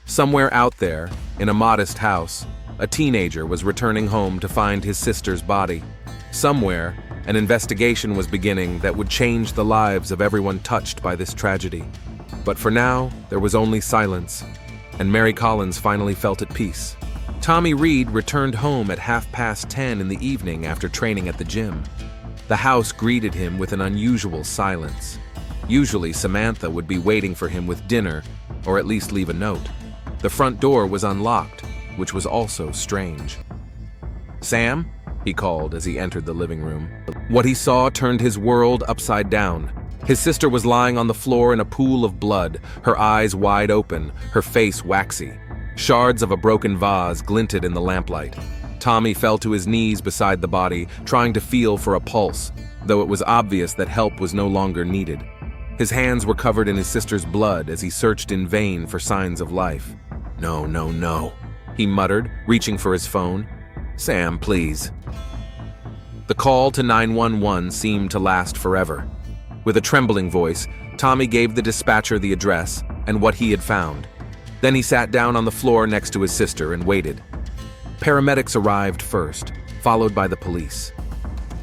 Somewhere out there, in a modest house, a teenager was returning home to find his sister's body. Somewhere, an investigation was beginning that would change the lives of everyone touched by this tragedy. But for now, there was only silence, and Mary Collins finally felt at peace. Tommy Reed returned home at 10:30 in the evening after training at the gym. The house greeted him with an unusual silence. Usually, Samantha would be waiting for him with dinner, or at least leave a note. The front door was unlocked, which was also strange. "Sam?" he called as he entered the living room. What he saw turned his world upside down. His sister was lying on the floor in a pool of blood, her eyes wide open, her face waxy. Shards of a broken vase glinted in the lamplight. Tommy fell to his knees beside the body, trying to feel for a pulse, though it was obvious that help was no longer needed. His hands were covered in his sister's blood as he searched in vain for signs of life. "No, no, no," he muttered, reaching for his phone. "Sam, please." The call to 911 seemed to last forever. With a trembling voice, Tommy gave the dispatcher the address and what he had found. Then he sat down on the floor next to his sister and waited. Paramedics arrived first, followed by the police.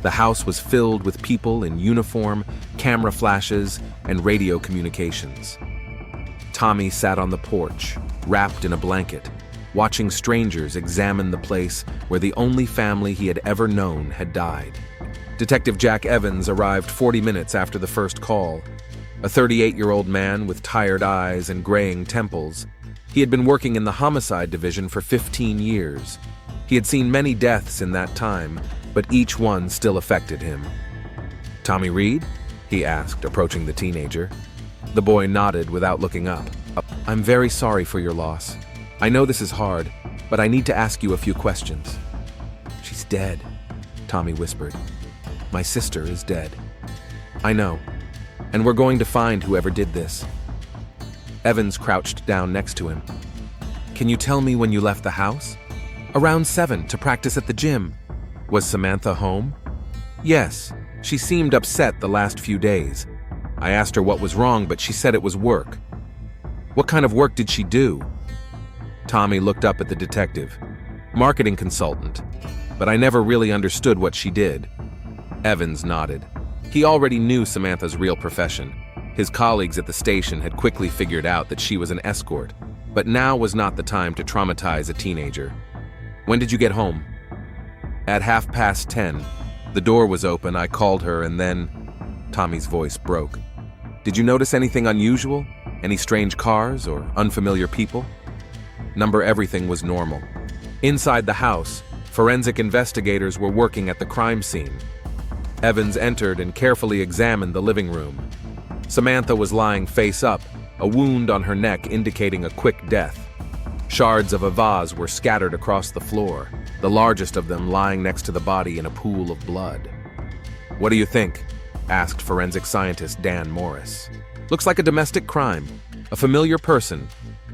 The house was filled with people in uniform, camera flashes, and radio communications. Tommy sat on the porch, wrapped in a blanket, watching strangers examine the place where the only family he had ever known had died. Detective Jack Evans arrived 40 minutes after the first call, a 38-year-old man with tired eyes and graying temples. He had been working in the homicide division for 15 years. He had seen many deaths in that time, but each one still affected him. "Tommy Reed?" he asked, approaching the teenager. The boy nodded without looking up. "I'm very sorry for your loss. I know this is hard, but I need to ask you a few questions." "She's dead," Tommy whispered. "My sister is dead." "I know, and we're going to find whoever did this." Evans crouched down next to him. "Can you tell me when you left the house?" "Around 7 to practice at the gym." "Was Samantha home?" "Yes. She seemed upset the last few days. I asked her what was wrong, but she said it was work." "What kind of work did she do?" Tommy looked up at the detective. "Marketing consultant, but I never really understood what she did." Evans nodded. He already knew Samantha's real profession. His colleagues at the station had quickly figured out that she was an escort, but now was not the time to traumatize a teenager. "When did you get home?" "At 10:30. The door was open, I called her, and then..." Tommy's voice broke. Did you notice anything unusual? Any strange cars or unfamiliar people? Everything was normal. Inside the house, forensic investigators were working at the crime scene. Evans entered and carefully examined the living room. Samantha was lying face up, a wound on her neck indicating a quick death. Shards of a vase were scattered across the floor, the largest of them lying next to the body in a pool of blood. "What do you think?" asked forensic scientist Dan Morris. "Looks like a domestic crime. A familiar person.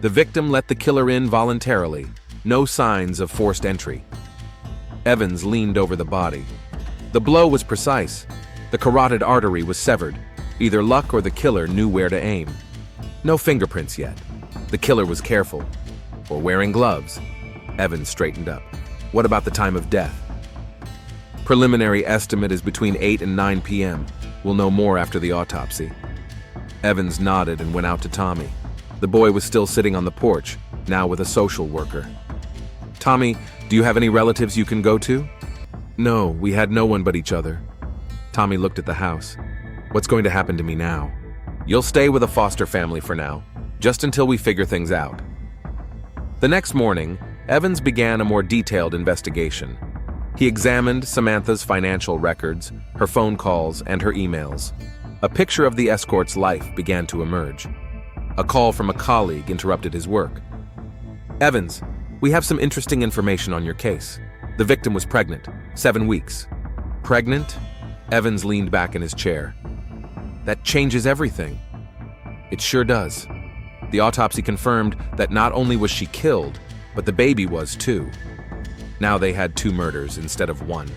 The victim let the killer in voluntarily. No signs of forced entry." Evans leaned over the body. The blow was precise. The carotid artery was severed. Either luck or the killer knew where to aim. No fingerprints yet. The killer was careful. Or wearing gloves. Evans straightened up. "What about the time of death?" "Preliminary estimate is between 8 and 9 p.m. We'll know more after the autopsy." Evans nodded and went out to Tommy. The boy was still sitting on the porch, now with a social worker. "Tommy, do you have any relatives you can go to?" "No, we had no one but each other." Tommy looked at the house. "What's going to happen to me now?" "You'll stay with a foster family for now, just until we figure things out." The next morning, Evans began a more detailed investigation. He examined Samantha's financial records, her phone calls, and her emails. A picture of the Escort's life began to emerge. A call from a colleague interrupted his work. "Evans, we have some interesting information on your case. The victim was pregnant, 7 weeks." "Pregnant?" Evans leaned back in his chair. "That changes everything." "It sure does." The autopsy confirmed that not only was she killed, but the baby was too. Now they had 2 murders instead of 1.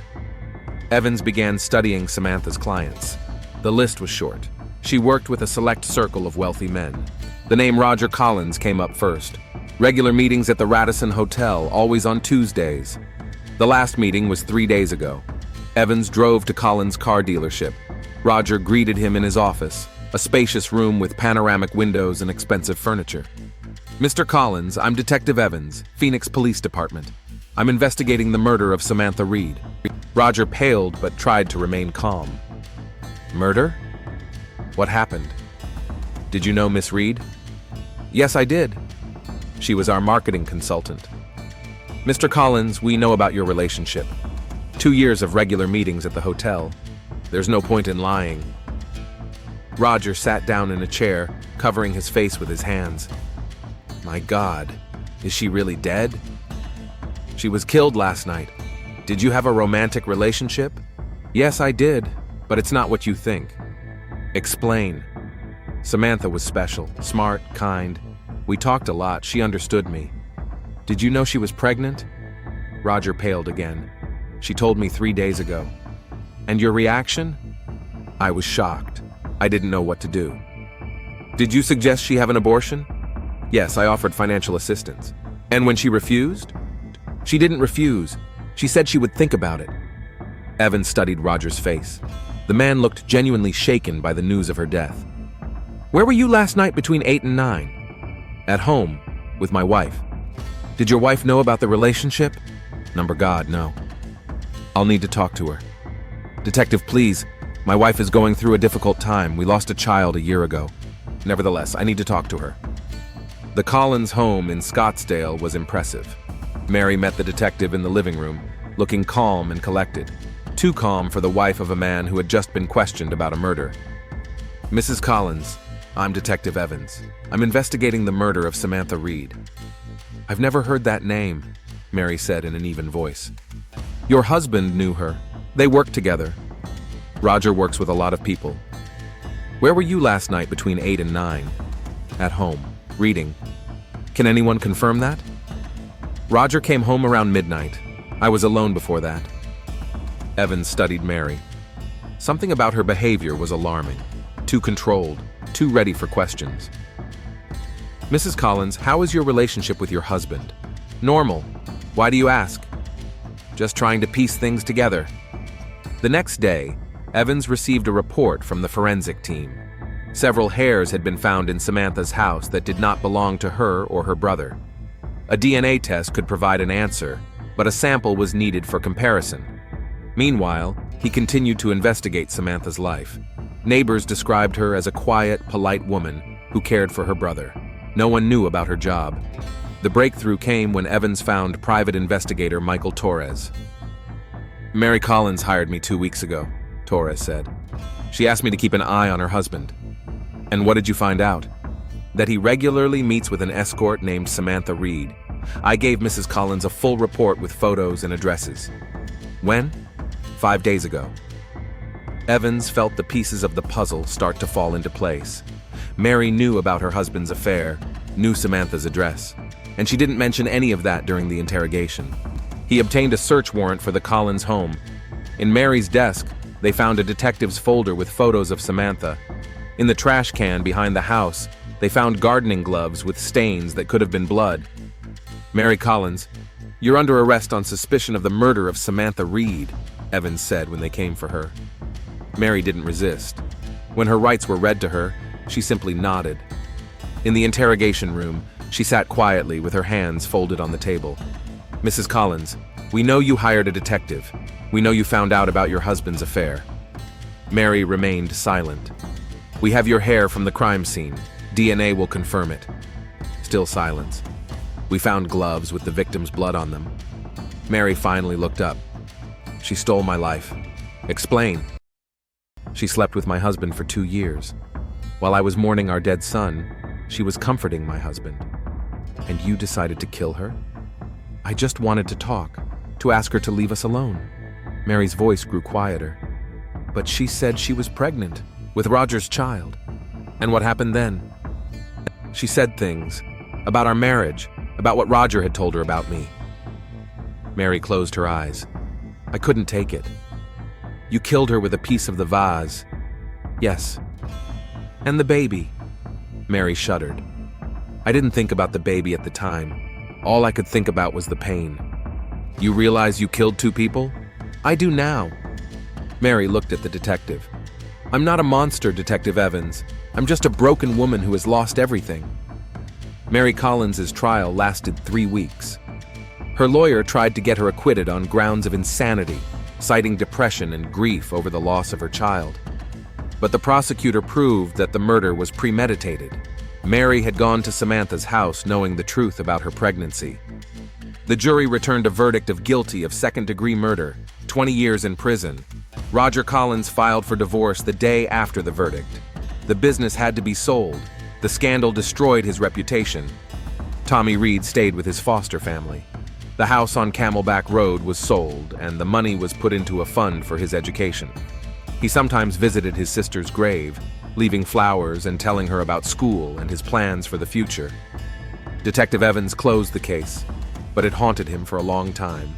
Evans began studying Samantha's clients. The list was short. She worked with a select circle of wealthy men. The name Roger Collins came up first. Regular meetings at the Radisson Hotel, always on Tuesdays. The last meeting was 3 days ago. Evans drove to Collins' car dealership. Roger greeted him in his office, a spacious room with panoramic windows and expensive furniture. "Mr. Collins, I'm Detective Evans, Phoenix Police Department. I'm investigating the murder of Samantha Reed." Roger paled but tried to remain calm. "Murder? What happened? Did you know Miss Reed?" "Yes, I did. She was our marketing consultant." "Mr. Collins, we know about your relationship. 2 years of regular meetings at the hotel. There's no point in lying." Roger sat down in a chair, covering his face with his hands. "My God, is she really dead?" "She was killed last night. Did you have a romantic relationship?" "Yes, I did, but it's not what you think." "Explain." "Samantha was special, smart, kind. We talked a lot, she understood me." "Did you know she was pregnant?" Roger paled again. "She told me 3 days ago." "And your reaction?" "I was shocked. I didn't know what to do." "Did you suggest she have an abortion?" "Yes, I offered financial assistance." "And when she refused?" "She didn't refuse. She said she would think about it." Evans studied Roger's face. The man looked genuinely shaken by the news of her death. "Where were you last night between 8 and 9? "At home, with my wife." "Did your wife know about the relationship?" "God, no." "I'll need to talk to her." "Detective, please. My wife is going through a difficult time. We lost a child a year ago. Nevertheless, I need to talk to her." The Collins home in Scottsdale was impressive. Mary met the detective in the living room, looking calm and collected. Too calm for the wife of a man who had just been questioned about a murder. "Mrs. Collins, I'm Detective Evans. I'm investigating the murder of Samantha Reed." "I've never heard that name," Mary said in an even voice. "Your husband knew her. They worked together." "Roger works with a lot of people." "Where were you last night between 8 and 9? "At home, reading." "Can anyone confirm that?" "Roger came home around midnight. I was alone before that." Evans studied Mary. Something about her behavior was alarming. Too controlled, too ready for questions. "Mrs. Collins, how is your relationship with your husband?" "Normal. Why do you ask?" "Just trying to piece things together." The next day, Evans received a report from the forensic team. Several hairs had been found in Samantha's house that did not belong to her or her brother. A DNA test could provide an answer, but a sample was needed for comparison. Meanwhile, he continued to investigate Samantha's life. Neighbors described her as a quiet, polite woman who cared for her brother. No one knew about her job. The breakthrough came when Evans found private investigator Michael Torres. "Mary Collins hired me 2 weeks ago," Torres said. "She asked me to keep an eye on her husband." "And what did you find out?" "That he regularly meets with an escort named Samantha Reed. I gave Mrs. Collins a full report with photos and addresses." "When?" 5 days ago." Evans felt the pieces of the puzzle start to fall into place. Mary knew about her husband's affair, knew Samantha's address, and she didn't mention any of that during the interrogation. He obtained a search warrant for the Collins home. In Mary's desk, they found a detective's folder with photos of Samantha. In the trash can behind the house, they found gardening gloves with stains that could have been blood. "Mary Collins, you're under arrest on suspicion of the murder of Samantha Reed," Evans said when they came for her. Mary didn't resist. When her rights were read to her, she simply nodded. In the interrogation room, she sat quietly with her hands folded on the table. "Mrs. Collins, we know you hired a detective. We know you found out about your husband's affair." Mary remained silent. "We have your hair from the crime scene. DNA will confirm it." Still silence. "We found gloves with the victim's blood on them." Mary finally looked up. "She stole my life." "Explain." "She slept with my husband for 2 years. While I was mourning our dead son, she was comforting my husband." "And you decided to kill her?" "I just wanted to talk, to ask her to leave us alone." Mary's voice grew quieter. "But she said she was pregnant, with Roger's child." "And what happened then?" "She said things, about our marriage, about what Roger had told her about me." Mary closed her eyes. "I couldn't take it." "You killed her with a piece of the vase." "Yes." "And the baby?" Mary shuddered. "I didn't think about the baby at the time. All I could think about was the pain." "You realize you killed 2 people?" "I do now." Mary looked at the detective. "I'm not a monster, Detective Evans. I'm just a broken woman who has lost everything." Mary Collins's trial lasted 3 weeks. Her lawyer tried to get her acquitted on grounds of insanity, citing depression and grief over the loss of her child. But the prosecutor proved that the murder was premeditated. Mary had gone to Samantha's house knowing the truth about her pregnancy. The jury returned a verdict of guilty of second-degree murder, 20 years in prison. Roger Collins filed for divorce the day after the verdict. The business had to be sold. The scandal destroyed his reputation. Tommy Reed stayed with his foster family. The house on Camelback Road was sold, and the money was put into a fund for his education. He sometimes visited his sister's grave, leaving flowers and telling her about school and his plans for the future. Detective Evans closed the case, but it haunted him for a long time.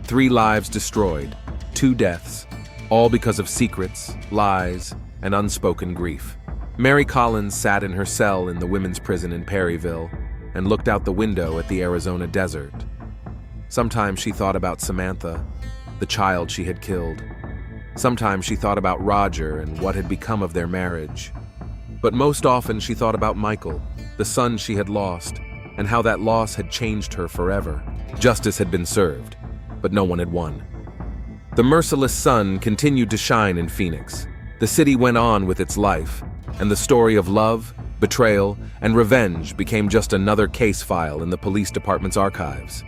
3 lives destroyed, 2 deaths, all because of secrets, lies, and unspoken grief. Mary Collins sat in her cell in the women's prison in Perryville and looked out the window at the Arizona desert. Sometimes she thought about Samantha, the child she had killed. Sometimes she thought about Roger and what had become of their marriage. But most often she thought about Michael, the son she had lost, and how that loss had changed her forever. Justice had been served, but no one had won. The merciless sun continued to shine in Phoenix. The city went on with its life, and the story of love, betrayal, and revenge became just another case file in the police department's archives.